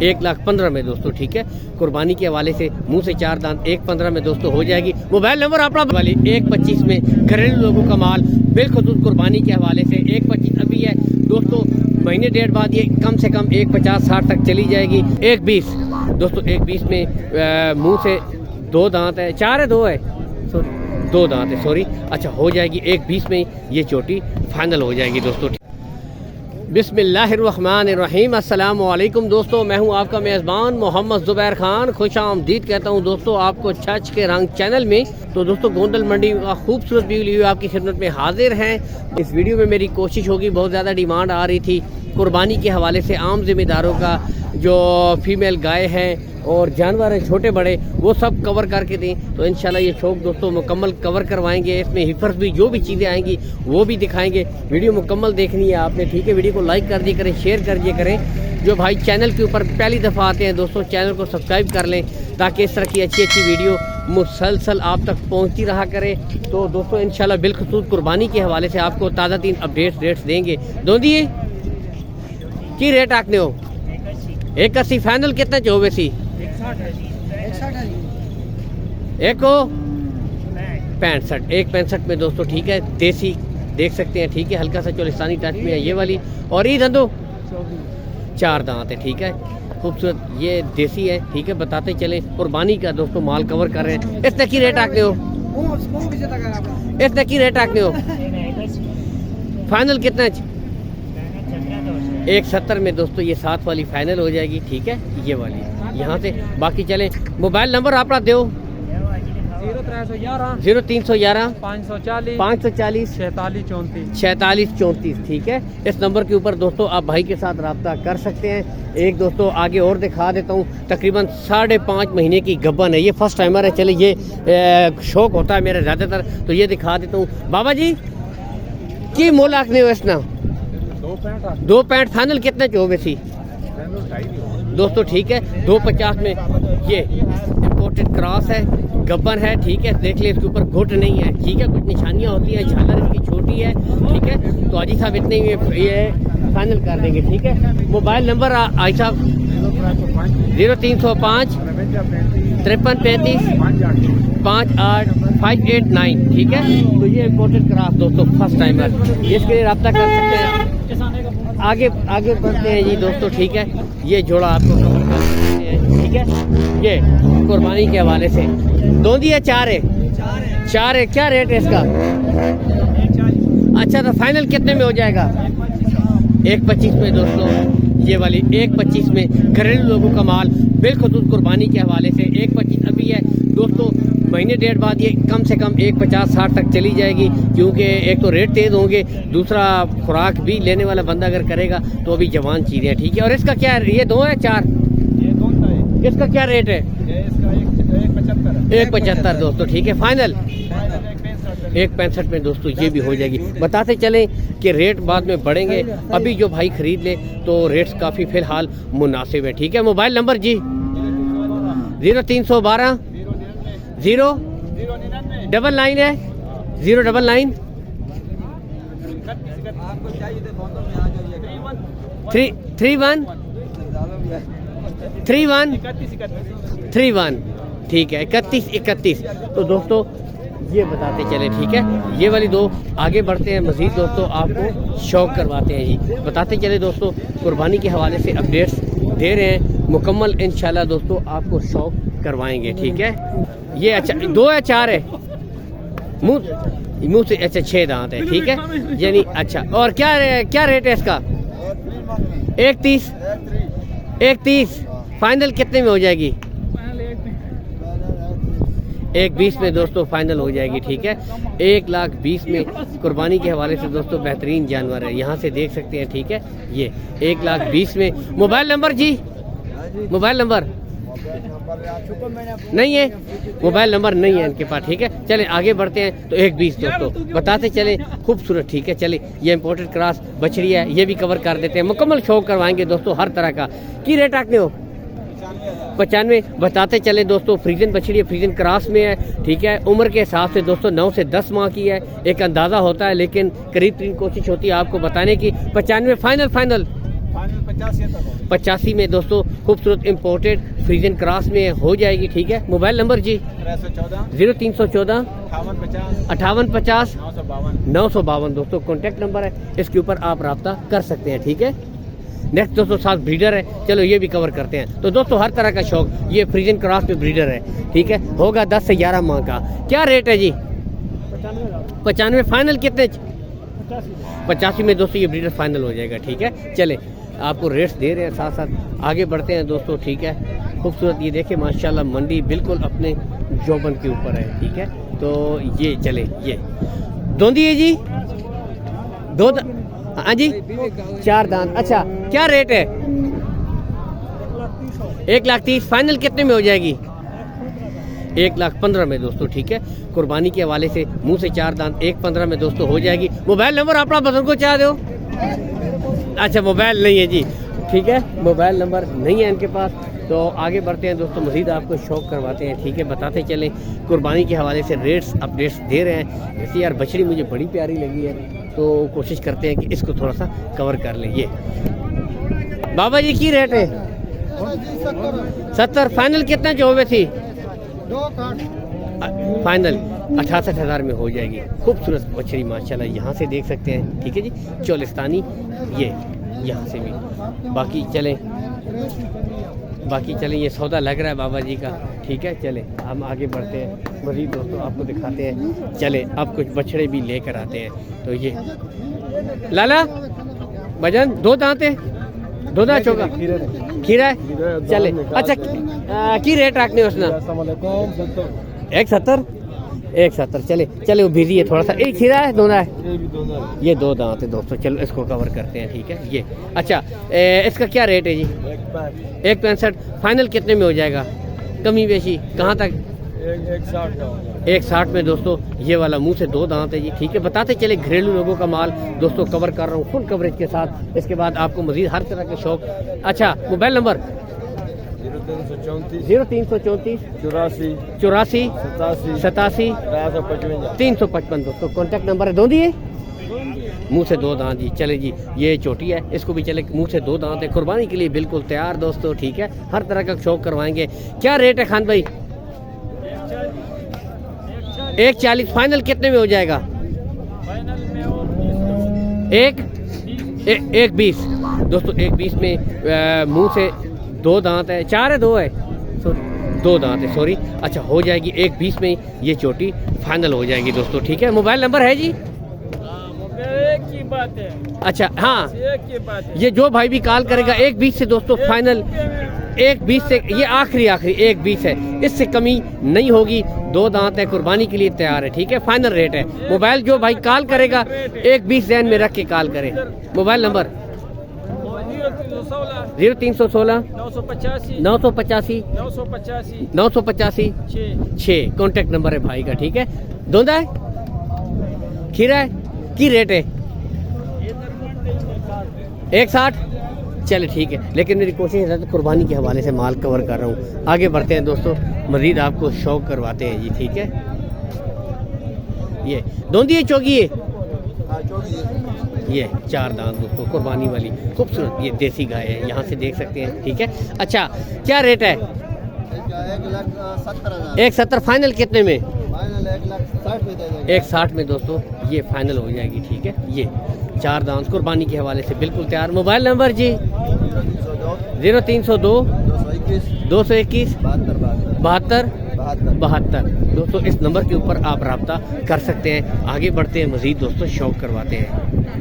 1,15,000 में दोस्तों, ठीक है। कुर्बानी के हवाले से मुंह से 4 दांत 1,15,000 में दोस्तों हो जाएगी। मोबाइल नंबर अपना वाली 1,25,000 में घरेलू लोगों का माल बिलखुसूस कुर्बानी के हवाले से 1,25,000 अभी है दोस्तों। महीने डेढ़ बाद ये कम से कम 1,50-60 तक चली जाएगी। 1,20 दोस्तों, 1,20 में मुंह से 2 दांत है, 4 है 2 है सॉरी 2 दांत है सॉरी। अच्छा हो जाएगी 1,20 में ये चोटी फाइनल हो जाएगी दोस्तों। बिस्मिल्लाहिर्रहमानिर्रहीम, अस्सलाम वालेकुम दोस्तों, मैं हूं आपका मेज़बान मोहम्मद ज़ुबैर खान। खुश आमदीद कहता हूं दोस्तों आपको छछ के रंग चैनल में। तो दोस्तों गोंडल मंडी का खूबसूरत वीडियो आपकी खिदमत में हाजिर हैं। इस वीडियो में मेरी कोशिश होगी, बहुत ज़्यादा डिमांड आ रही थी कुर्बानी के हवाले से आम ज़िम्मेदारों का जो फीमेल गाय है और जानवर हैं छोटे बड़े, वो सब कवर करके दें। तो इंशाल्लाह ये शौक दोस्तों मुकम्मल कवर करवाएंगे। इसमें हिफर्स भी जो भी चीज़ें आएंगी वो भी दिखाएंगे। वीडियो मुकम्मल देखनी है आपने, ठीक है। वीडियो को लाइक कर दिया करें, शेयर कर दिया करें। जो भाई चैनल के ऊपर पहली दफ़ा आते हैं दोस्तों, चैनल को सब्सक्राइब कर लें ताकि इस तरह की अच्छी वीडियो मुसलसल आप तक पहुँचती रहा करे। तो दोस्तों इंशाल्लाह बिलखुसूस कुर्बानी के हवाले से आपको ताज़ा तीन अपडेट्स रेट्स देंगे। दो दिए की रेट आखने हो 1,80 फाइनल कितना चाहोगे सी? 1,65 में दोस्तों, ठीक है। देसी देख सकते हैं, ठीक है। हल्का सा चोलिस्तानी टच में है ये वाली। और ये धंधो 4 दांत है, ठीक है। खूबसूरत ये देसी है, ठीक है। बताते चले कुर्बानी का दोस्तों माल कवर कर रहे हैं। इस तक की रेट आखने हो, इस तक की रेट आखने हो फाइनल कितना? 1,70 में दोस्तों ये 7 वाली फाइनल हो जाएगी, ठीक है। ये वाली यहाँ से बाकी चले। मोबाइल नंबर आपका दो 0311 540 46 34, ठीक है। इस नंबर के ऊपर दोस्तों आप भाई के साथ रब्ता कर सकते हैं। एक दोस्तों आगे और दिखा देता हूँ, तकरीबन 5.5 महीने की गब्बन है। ये फर्स्ट टाइमर है, चले ये शौक होता है मेरा ज़्यादातर, तो ये दिखा देता हूँ। बाबा जी की मोल आखने हो इसना 2.65 फाइनल कितना चाहोगे सी दोस्तों, ठीक है। 2,50 में ये इम्पोर्टेड क्रॉस है, गब्बन है, ठीक है। देख ले इसके ऊपर घुट नहीं है, ठीक है। कुछ निशानियां होती हैं, झालर इसकी छोटी है, ठीक है। तो अजी साहब इतने ये फाइनल कर देंगे, ठीक है। मोबाइल नंबर आई साहब 0305 5335 58589, ठीक है। तो ये इम्पोर्टेड क्रॉस दोस्तों फर्स्ट टाइमर, इसके लिए रब्ता कर सकते हैं। आगे बढ़ते हैं जी दोस्तों, ठीक है। ये जोड़ा आपको कवर कर सकते हैं, ठीक है। ये कुर्बानी के हवाले से 2 दिया 4 है, 4 है। क्या रेट है इसका? अच्छा तो फाइनल कितने में हो जाएगा? 1,25 में दोस्तों ये वाली 1,25 में घरेलू लोगों का माल बिलखुसूस कुर्बानी के हवाले से 1,25 अभी है दोस्तों। महीने डेढ़ बाद ये कम से कम 1,50-60 तक चली जाएगी, क्योंकि एक तो रेट तेज़ होंगे, दूसरा खुराक भी लेने वाला बंदा अगर करेगा तो अभी जवान चीज़ें हैं, ठीक है। और इसका क्या है? ये 2 है 4, ये 2 है। इसका क्या रेट है? 1,75 दोस्तों, ठीक है। फाइनल 1,65 में दोस्तों ये भी हो जाएगी। बताते चलें कि रेट बाद में बढ़ेंगे, अभी जो भाई खरीद ले तो रेट्स काफ़ी फ़िलहाल मुनासिब है, ठीक है। मोबाइल नंबर जी 0312 099 है 099 31, ठीक है। 31. तो दोस्तों ये बताते चले, ठीक है। ये वाली 2 आगे बढ़ते हैं, मज़ीद दोस्तों आपको शौक करवाते हैं जी। बताते चले दोस्तों कुर्बानी के हवाले से अपडेट्स दे रहे हैं मुकम्मल, इंशाल्लाह दोस्तों आपको शौक करवाएंगे, ठीक है। ये अच्छा 2 है 4 है मुंह से, अच्छा 6 दांत है, ठीक है। यानी अच्छा। और क्या रेट है इसका? 1,30 फाइनल कितने में हो जाएगी? 1,20 में दोस्तों फाइनल हो जाएगी, ठीक है। 1,20,000 में कुर्बानी के हवाले से दोस्तों बेहतरीन जानवर है, यहाँ से देख सकते हैं, ठीक है। ये 1,20,000 में। मोबाइल नंबर जी, मोबाइल नंबर नहीं है, मोबाइल नंबर नहीं है इनके पास, ठीक है। चले आगे बढ़ते हैं। तो 1,20 दोस्तों बताते चले, खूबसूरत, ठीक है। चले ये इम्पोर्टेड क्रॉस बछड़ी है, ये भी कवर कर देते हैं, मुकम्मल शौक करवाएंगे दोस्तों हर तरह का। की रेट आखने हो 95 बताते चले दोस्तों। फ्रीजन बछड़ी है, फ्रीजन क्रॉस में है, ठीक है। उम्र के हिसाब से दोस्तों 9 से 10 माह की है, एक अंदाज़ा होता है, लेकिन करीब 3 कोशिश होती है आपको बताने की। 95 फाइनल 85 में दोस्तों खूबसूरत इम्पोर्टेड फ्रीजन क्रॉस में हो जाएगी। ठीक है, मोबाइल नंबर जी 0314 5850 952 दोस्तों कॉन्टैक्ट नंबर है, इसके ऊपर आप रब्ता कर सकते हैं। ठीक है, नेक्स्ट दोस्तों साथ ब्रीडर है, चलो ये भी कवर करते हैं। तो दोस्तों हर तरह का शौक, ये फ्रीजन क्रॉस में ब्रीडर है। ठीक है, होगा 10 से 11 माह का। क्या रेट है जी? 95 फाइनल कितने? 85 में दोस्तों ये ब्रीडर फाइनल हो जाएगा। ठीक है, चले आपको रेट्स दे रहे हैं, साथ साथ आगे बढ़ते हैं दोस्तों। ठीक है, खूबसूरत ये देखिए माशाल्लाह मंडी बिल्कुल अपने जोबन के ऊपर है। ठीक है, तो ये चले ये दोंदी है जी, दो हाँ जी 4 दांत। अच्छा, क्या रेट है? 1,30,000 फाइनल कितने में हो जाएगी? 1,15,000 में दोस्तों। ठीक है, कुर्बानी के हवाले से मुंह से 4 दांत 1,15,000 में दोस्तों हो जाएगी। मोबाइल नंबर अपना बसंत को चाह दो। अच्छा, मोबाइल नहीं है जी। ठीक है, मोबाइल नंबर नहीं है इनके पास। तो आगे बढ़ते हैं दोस्तों, मज़ीद आपको शौक करवाते हैं। ठीक है, बताते चलें कुर्बानी के हवाले से रेट्स अपडेट्स दे रहे हैं। जैसे यार बछड़ी मुझे बड़ी प्यारी लगी है, तो कोशिश करते हैं कि इसको थोड़ा सा कवर कर लें। ये बाबा जी की रेट है 70 फाइनल कितना जो हुए थी? फाइनल 68,000 में हो जाएगी। खूबसूरत बछड़ी माशाल्लाह, यहाँ से देख सकते हैं। ठीक है जी, चोलिस्तानी ये यहाँ से भी। बाकी चलें ये सौदा लग रहा है बाबा जी का। ठीक है, चले हम आगे बढ़ते हैं, मज़ीद दोस्तों आपको दिखाते हैं। चले अब कुछ बछड़े भी लेकर आते हैं। तो ये लाला भजन 2 दांत है, 2 दांत चौका खीरा है। चले अच्छा की रेट रखने उसने 170 चले चले वो बिजी है थोड़ा सा। एक खीरा है, दोना है, ये 2 दांत है दोस्तों। चलो इसको कवर करते हैं। ठीक है, ये अच्छा इसका क्या रेट है जी? 1,65 फाइनल कितने में हो जाएगा? कमी बेशी कहाँ तक? 1,60 में दोस्तों ये वाला मुंह से 2 दांत है जी। ठीक है, बताते चले घरेलू लोगों का माल दोस्तों कवर कर रहा हूँ फुल कवरेज के साथ। इसके बाद आपको मजीद हर तरह के शौक। अच्छा, मोबाइल नंबर 0334 84 87 355 दोस्तों कॉन्टैक्ट नंबर है। दो दिए मुंह से 2 दांत जी। चले जी, ये छोटी है, इसको भी चले मुंह से 2 दांत है, कुर्बानी के लिए बिल्कुल तैयार दोस्तों। ठीक है, हर तरह का शौक करवाएंगे। क्या रेट है खान भाई? 1,40 फाइनल कितने में हो जाएगा? 1,20 दोस्तों। 1,20 में मुंह से 2 दांत है, 4 है 2 है 2 दांत है सॉरी। अच्छा, हो जाएगी 1,20 में ये चोटी फाइनल हो जाएगी दोस्तों। ठीक है, मोबाइल नंबर है जी? एक की बात है। अच्छा हाँ, एक की बात है। ये जो भाई भी कॉल करेगा 1,20 से दोस्तों फाइनल। 1,20 से ये आखिरी 1,20 है, इससे कमी नहीं होगी। 2 दांत है, कुर्बानी के लिए तैयार है। ठीक है, फाइनल रेट है। मोबाइल जो भाई कॉल करेगा 1,20 ध्यान में रख के कॉल करे। मोबाइल नंबर 0316 985 985 6 कॉन्टेक्ट नंबर है भाई का। ठीक है, दोंदा है, खीरा है, की रेट है? 160 चले ठीक है, लेकिन मेरी कोशिश है तो कुर्बानी के हवाले से माल कवर कर रहा हूँ। आगे बढ़ते हैं दोस्तों, मजीद आपको शौक करवाते हैं जी। ठीक है, ये दोंदी है, चौकी है, ये 4 दांत दोस्तों, कुर्बानी वाली खूबसूरत ये देसी गाय है, यहाँ से देख सकते हैं। ठीक है, अच्छा क्या रेट है? 170 फाइनल कितने में? 160 में दोस्तों ये फाइनल हो जाएगी। ठीक है, ये 4 दांत कुर्बानी के हवाले से बिल्कुल तैयार। मोबाइल नंबर जी 0302 221 72 दोस्तों, इस नंबर के ऊपर आप रब्ता कर सकते हैं। आगे बढ़ते हैं, मजीद दोस्तों शौक करवाते हैं।